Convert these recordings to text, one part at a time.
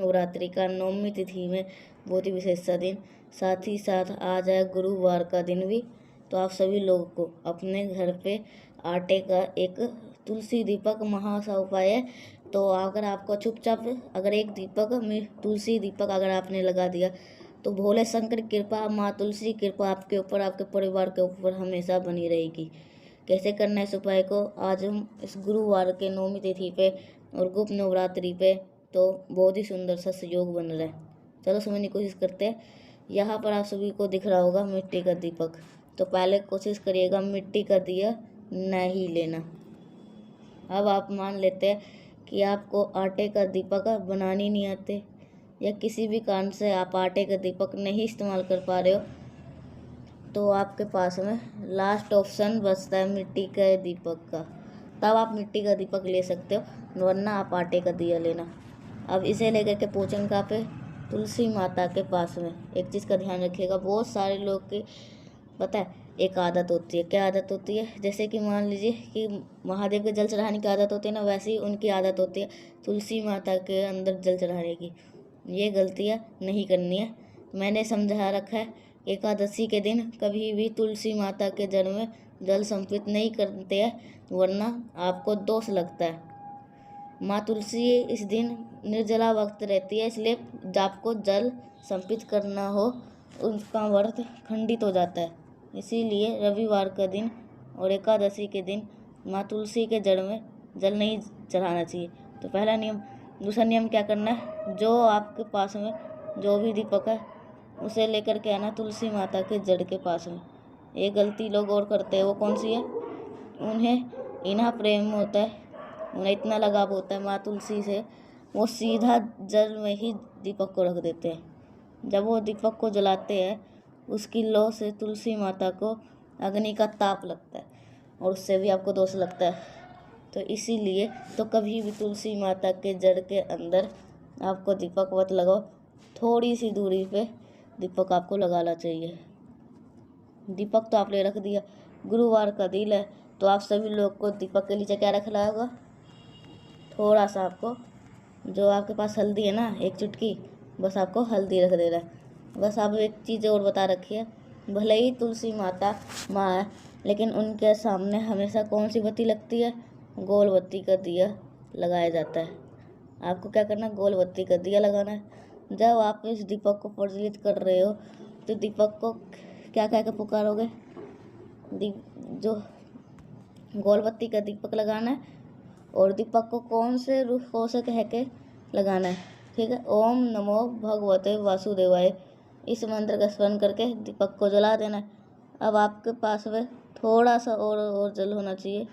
नवरात्रि का 9वीं तिथि में बहुत ही विशेष सा दिन, साथ ही साथ आज है गुरुवार का दिन भी। तो आप सभी लोगों को अपने घर पे आटे का एक तुलसी दीपक महा सा उपाय है। तो अगर आपको चुपचाप अगर एक दीपक में तुलसी दीपक अगर आपने लगा दिया तो भोले शंकर की कृपा, माँ तुलसी की कृपा आपके ऊपर, आपके परिवार के ऊपर हमेशा बनी रहेगी। कैसे करना है इस उपाय को, आज हम इस गुरुवार के 9वीं तिथि पे और गुप्त नवरात्रि पे तो बहुत ही सुंदर सा सहयोग बन रहा है। चलो समझने की कोशिश करते हैं। यहाँ पर आप सभी को दिख रहा होगा मिट्टी का दीपक। तो पहले कोशिश करिएगा मिट्टी का दिया नहीं लेना। अब आप मान लेते हैं कि आपको आटे का दीपक बनानी नहीं आते या किसी भी कारण से आप आटे का दीपक नहीं इस्तेमाल कर पा रहे हो, तो आपके पास में लास्ट ऑप्शन बचता है मिट्टी के दीपक का। तब आप मिट्टी का दीपक ले सकते हो, वरना आप आटे का दिया लेना। अब इसे लेकर के पूछें कहाँ पे, तुलसी माता के पास में। एक चीज़ का ध्यान रखिएगा, बहुत सारे लोग की पता है एक आदत होती है। क्या आदत होती है, जैसे कि मान लीजिए कि महादेव के जल चढ़ाने की आदत होती है ना, वैसे ही उनकी आदत होती है तुलसी माता के अंदर जल चढ़ाने की। ये गलतियाँ नहीं करनी है। मैंने समझा रखा है, एकादशी के दिन कभी भी तुलसी माता के जल में जल संपित नहीं करते हैं, वरना आपको दोष लगता है। माँ तुलसी इस दिन निर्जला वक्त रहती है, इसलिए आपको जल संपित करना हो उसका व्रत खंडित हो जाता है। इसीलिए रविवार का दिन और एकादशी के दिन माँ तुलसी के जड़ में जल नहीं चढ़ाना चाहिए। तो पहला नियम। दूसरा नियम क्या करना है, जो आपके पास में जो भी दीपक है उसे लेकर के आना तुलसी माता के जड़ के पास में। एक गलती लोग और करते हैं, वो कौन सी है, उन्हें इना प्रेम होता है, उन्हें इतना लगाव होता है माँ तुलसी से, वो सीधा जल में ही दीपक को रख देते हैं। जब वो दीपक को जलाते हैं उसकी लौ से तुलसी माता को अग्नि का ताप लगता है और उससे भी आपको दोष लगता है। तो इसीलिए तो कभी भी तुलसी माता के जड़ के अंदर आपको दीपक मत लगाओ, थोड़ी सी दूरी पे दीपक आपको लगाना चाहिए। दीपक तो आपने रख दिया, गुरुवार का दिन है तो आप सभी लोग को दीपक के नीचे क्या रखना होगा, थोड़ा सा आपको जो आपके पास हल्दी है ना, एक चुटकी, बस आपको हल्दी रख देना है। बस आप एक चीज़ और बता रखी है, भले ही तुलसी माता माँ है लेकिन उनके सामने हमेशा कौन सी बत्ती लगती है, गोल बत्ती का दिया लगाया जाता है। आपको क्या करना है, गोल बत्ती का दिया लगाना है। जब आप इस दीपक को प्रज्वलित कर रहे हो तो दीपक को क्या कह के पुकारोगे, जो गोल बत्ती का दीपक लगाना है और दीपक को कौन से रूप से कह के लगाना है, ठीक है। ओम नमो भगवते वासुदेवाय, इस मंत्र का स्मरण करके दीपक को जला देना है। अब आपके पास में थोड़ा सा और जल होना चाहिए,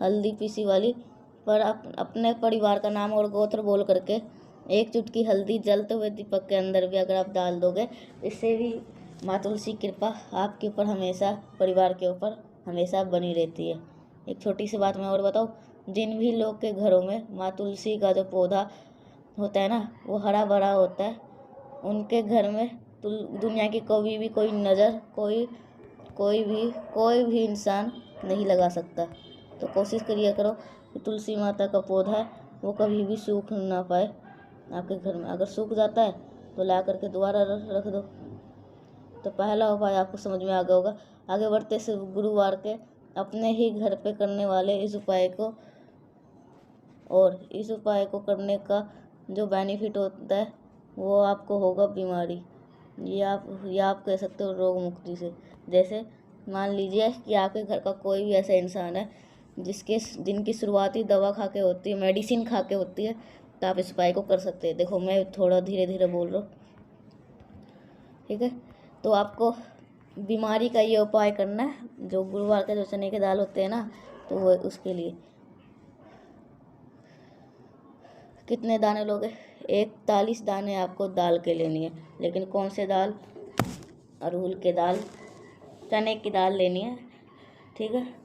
हल्दी पीसी वाली, पर आप अपने परिवार का नाम और गोत्र बोल करके एक चुटकी हल्दी जलते हुए दीपक के अंदर भी अगर आप डाल दोगे, इससे भी माँ तुलसी की कृपा आपके ऊपर हमेशा, परिवार के ऊपर हमेशा बनी रहती है। एक छोटी सी बात मैं और बताऊँ, जिन भी लोग के घरों में माँ तुलसी का जो पौधा होता है ना वो हरा भरा होता है, उनके घर में दुनिया की कोई भी कोई नज़र, कोई भी इंसान नहीं लगा सकता। तो कोशिश करिए करो कि तुलसी माता का पौधा है वो कभी भी सूख ना पाए आपके घर में। अगर सूख जाता है तो ला करके दोबारा रख दो। तो पहला उपाय आपको समझ में आ गया होगा। आगे बढ़ते से गुरुवार के अपने ही घर पे करने वाले इस उपाय को, और इस उपाय को करने का जो बेनिफिट होता है वो आपको होगा बीमारी, ये आप कह सकते हो रोग मुक्ति से। जैसे मान लीजिए कि आपके घर का कोई भी ऐसा इंसान है जिसके दिन की शुरुआती दवा खा के होती है, मेडिसिन खा के होती है, तो आप इस उपाय को कर सकते हैं। देखो मैं थोड़ा धीरे धीरे बोल रहा हूँ, ठीक है। तो आपको बीमारी का ये उपाय करना है, जो गुरुवार के जो चने की दाल होते हैं ना, तो वो उसके लिए कितने दाने लोगे, 41 दाने आपको दाल के लेनी है। लेकिन कौन से दाल, अरहुल के दाल, चने की दाल लेनी है, ठीक है।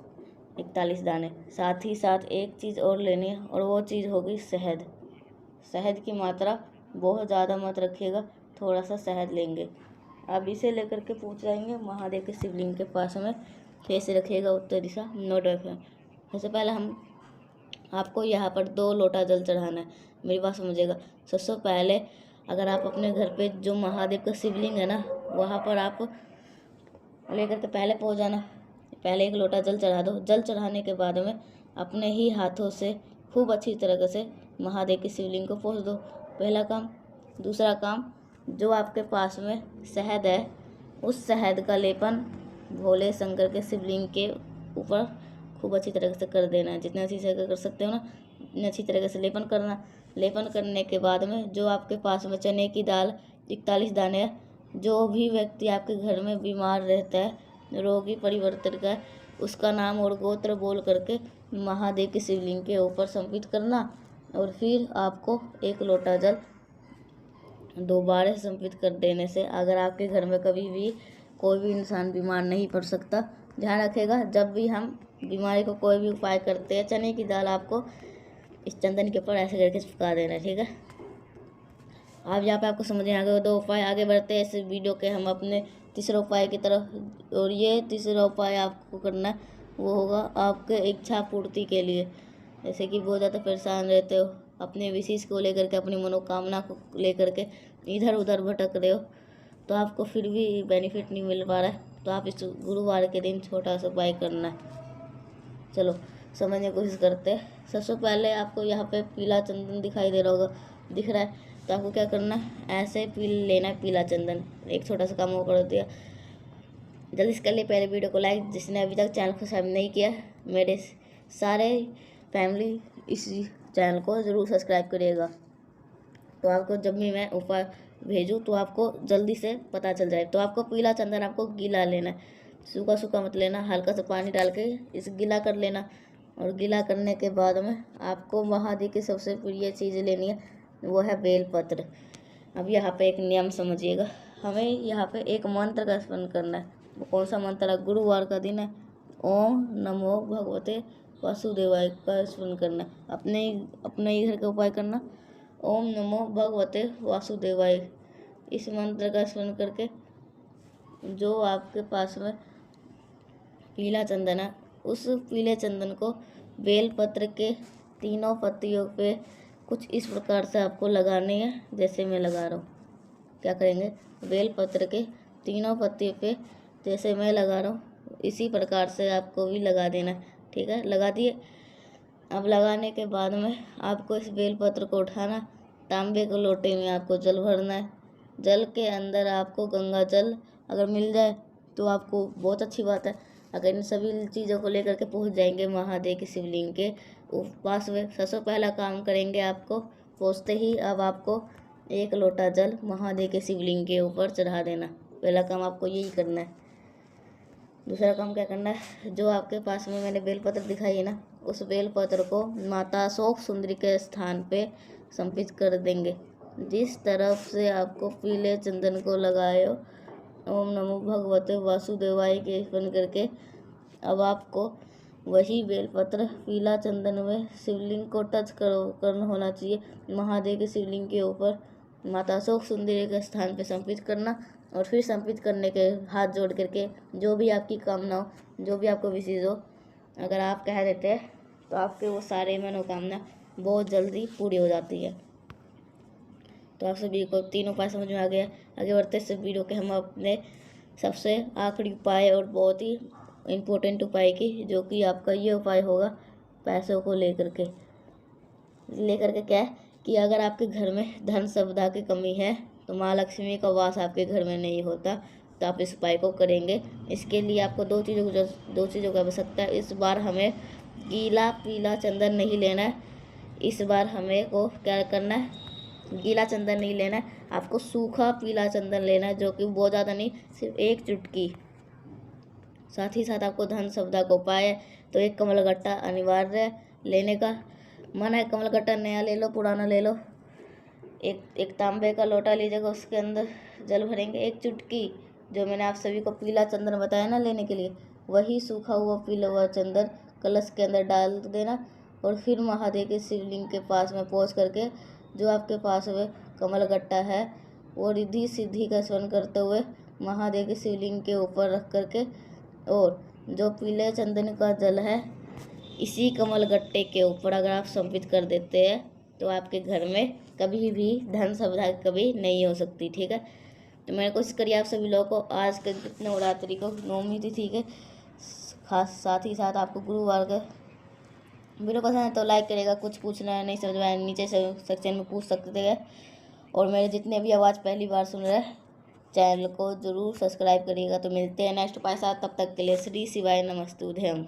41 दाने। साथ ही साथ एक चीज़ और लेनी है और वो चीज़ होगी शहद। शहद की मात्रा बहुत ज़्यादा मत रखिएगा, थोड़ा सा शहद लेंगे। अब इसे लेकर के पूछ जाएंगे महादेव के शिवलिंग के पास में, कैसे रखिएगा उत्तर दिशा, नोट रखें। सबसे पहले हम आपको यहाँ पर 2 लोटा जल चढ़ाना है। मेरी बात समझिएगा। सबसे पहले अगर आप अपने घर पे जो महादेव का शिवलिंग है ना, वहाँ पर आप लेकर के पहले पहुँच जाना। पहले 1 लोटा जल चढ़ा दो। जल चढ़ाने के बाद में अपने ही हाथों से खूब अच्छी तरीके से महादेव के शिवलिंग को पोंछ दो। पहला काम। दूसरा काम, जो आपके पास में शहद है, उस शहद का लेपन भोले शंकर के शिवलिंग के ऊपर खूब अच्छी तरीके से कर देना है। जितना अच्छी से कर सकते हो ना, इतनी अच्छी तरीके से लेपन करना। लेपन करने के बाद में जो आपके पास में चने की दाल 41 दाने है, जो भी व्यक्ति आपके घर में बीमार रहता है, रोगी परिवर्तन का, उसका नाम और गोत्र बोल करके महादेव के शिवलिंग के ऊपर समर्पित करना। और फिर आपको 1 लोटा जल दोबारा समर्पित कर देने से अगर आपके घर में कभी भी कोई भी इंसान बीमार नहीं पड़ सकता। ध्यान रखिएगा, जब भी हम बीमारी को कोई भी उपाय करते हैं, चने की दाल आपको इस चंदन के ऊपर ऐसे करके चिपका देना है, ठीक है। अब यहाँ पे आपको समझ में आ गया 2 उपाय। आगे बढ़ते हैं इस वीडियो के हम अपने तीसरे उपाय की तरफ। और ये तीसरा उपाय आपको करना है वो होगा आपके इच्छा पूर्ति के लिए। जैसे कि बहुत ज़्यादा परेशान रहते हो, अपने विशेष को लेकर के, अपनी मनोकामना को लेकर के इधर उधर भटक रहे हो, तो आपको फिर भी बेनिफिट नहीं मिल पा रहा है, तो आप इस गुरुवार के दिन छोटा सा उपाय करना है। चलो समझने की कोशिश करते हैं। सबसे पहले आपको यहाँ पे पीला चंदन दिखाई दे रहा होगा, दिख रहा है, तो आपको क्या करना है, ऐसे लेना है पीला चंदन। एक छोटा सा काम वो कर दिया। जल्दी इसके लिए पहले वीडियो को लाइक, जिसने अभी तक चैनल को सब्सक्राइब नहीं किया, मेरे सारे फैमिली इस चैनल को ज़रूर सब्सक्राइब करिएगा, तो आपको जब भी मैं उपाय भेजूँ तो आपको जल्दी से पता चल जाए। तो आपको पीला चंदन आपको गीला लेना है, सूखा सूखा मत लेना, हल्का सा पानी डाल के इसे गीला कर लेना। और गीला करने के बाद में आपको महादेव की सबसे प्रिय चीज़ लेनी है, वो है बेलपत्र। अब यहाँ पे एक नियम समझिएगा, हमें यहाँ पे एक मंत्र का स्मरण करना है। वो कौन सा मंत्र है? गुरुवार का दिन है, ओम नमो भगवते वासुदेवाय का स्मरण करना है। अपने ही घर का उपाय करना, ओम नमो भगवते वासुदेवाय। इस मंत्र का स्मरण करके जो आपके पास में पीला चंदन है, उस पीले चंदन को बेलपत्र के 3 पत्तियों पे कुछ इस प्रकार से आपको लगानी है, जैसे मैं लगा रहा हूँ। क्या करेंगे, बेलपत्र के 3 पत्तियों पे जैसे मैं लगा रहा हूँ, इसी प्रकार से आपको भी लगा देना है, ठीक है। लगा दिए। अब लगाने के बाद में आपको इस बेलपत्र को उठाना, तांबे के लोटे में आपको जल भरना है। जल के अंदर आपको गंगा जल अगर मिल जाए तो आपको बहुत अच्छी बात है। अगर इन सभी चीज़ों को लेकर के पहुंच जाएंगे महादेव के शिवलिंग के पास में, सबसे पहला काम करेंगे, आपको पहुँचते ही अब आपको 1 लोटा जल महादेव के शिवलिंग के ऊपर चढ़ा देना। पहला काम आपको यही करना है। दूसरा काम क्या करना है, जो आपके पास में मैंने बेलपत्र दिखाई है ना, उस बेलपत्र को माता अशोक सुंदरी के स्थान पे समर्पित कर देंगे। जिस तरफ से आपको पीले चंदन को लगाए हो, ओम नमो भगवते वासुदेवाय के स्मरण करके, अब आपको वही बेलपत्र पीला चंदन में शिवलिंग को टच करना होना चाहिए, महादेव के शिवलिंग के ऊपर माता अशोक सुंदरी के स्थान पे समर्पित करना। और फिर समर्पित करने के हाथ जोड़ करके जो भी आपकी कामना हो, जो भी आपको विशेष हो, अगर आप कह देते हैं तो आपके वो सारे मनोकामना बहुत जल्दी पूरी हो जाती है। तो आप सभी को 3 उपाय समझ में आ गया। आगे बढ़ते इस वीडियो के हम अपने सबसे आखिरी उपाय और बहुत ही इम्पोर्टेंट उपाय की, जो कि आपका ये उपाय होगा पैसों को लेकर के क्या है कि अगर आपके घर में धन संपदा की कमी है, तो माँ लक्ष्मी का वास आपके घर में नहीं होता, तो आप इस उपाय को करेंगे। इसके लिए आपको 2 चीज़ों की आवश्यकता है। इस बार हमें गीला पीला चंदन नहीं लेना है। इस बार हमें को क्या करना है, गीला चंदन नहीं लेना है, आपको सूखा पीला चंदन लेना है, जो कि बहुत ज़्यादा नहीं, सिर्फ 1 चुटकी। साथ ही साथ आपको धन संपदा को उपाय है, तो 1 कमलगट्टा अनिवार्य लेने का। मन है कमलगट्टा नया ले लो, पुराना ले लो। एक तांबे का लोटा लीजिएगा, उसके अंदर जल भरेंगे। 1 चुटकी जो मैंने आप सभी को पीला चंदन बताया ना लेने के लिए, वही सूखा हुआ पीला हुआ चंदन कलश के अंदर डाल देना। और फिर महादेव के शिवलिंग के पास में पहुँच करके जो आपके पास में कमलगट्टा है, वो रिद्धि सिद्धि का स्मरण करते हुए महादेव के शिवलिंग के ऊपर रख करके, और जो पीले चंदन का जल है इसी कमल गट्टे के ऊपर अगर आप समर्पित कर देते हैं तो आपके घर में कभी भी धन सुविधा कभी नहीं हो सकती। ठीक है, तो मैंने कोशिश करी आप सभी लोगों को आज के नवरात्रि को नवमी तिथि के खास साथ ही साथ आपको गुरुवार का वीडियो पसंद है तो लाइक करेगा। कुछ पूछना है नहीं समझ में आया नीचे सेक्शन में पूछ सकते हैं। और मेरे जितने भी आवाज़ पहली बार सुन रहे हैं चैनल को ज़रूर सब्सक्राइब करिएगा। तो मिलते हैं नेक्स्ट पाए साथ, तब तक के लिए श्री शिवाय नमस्तुभ्यम।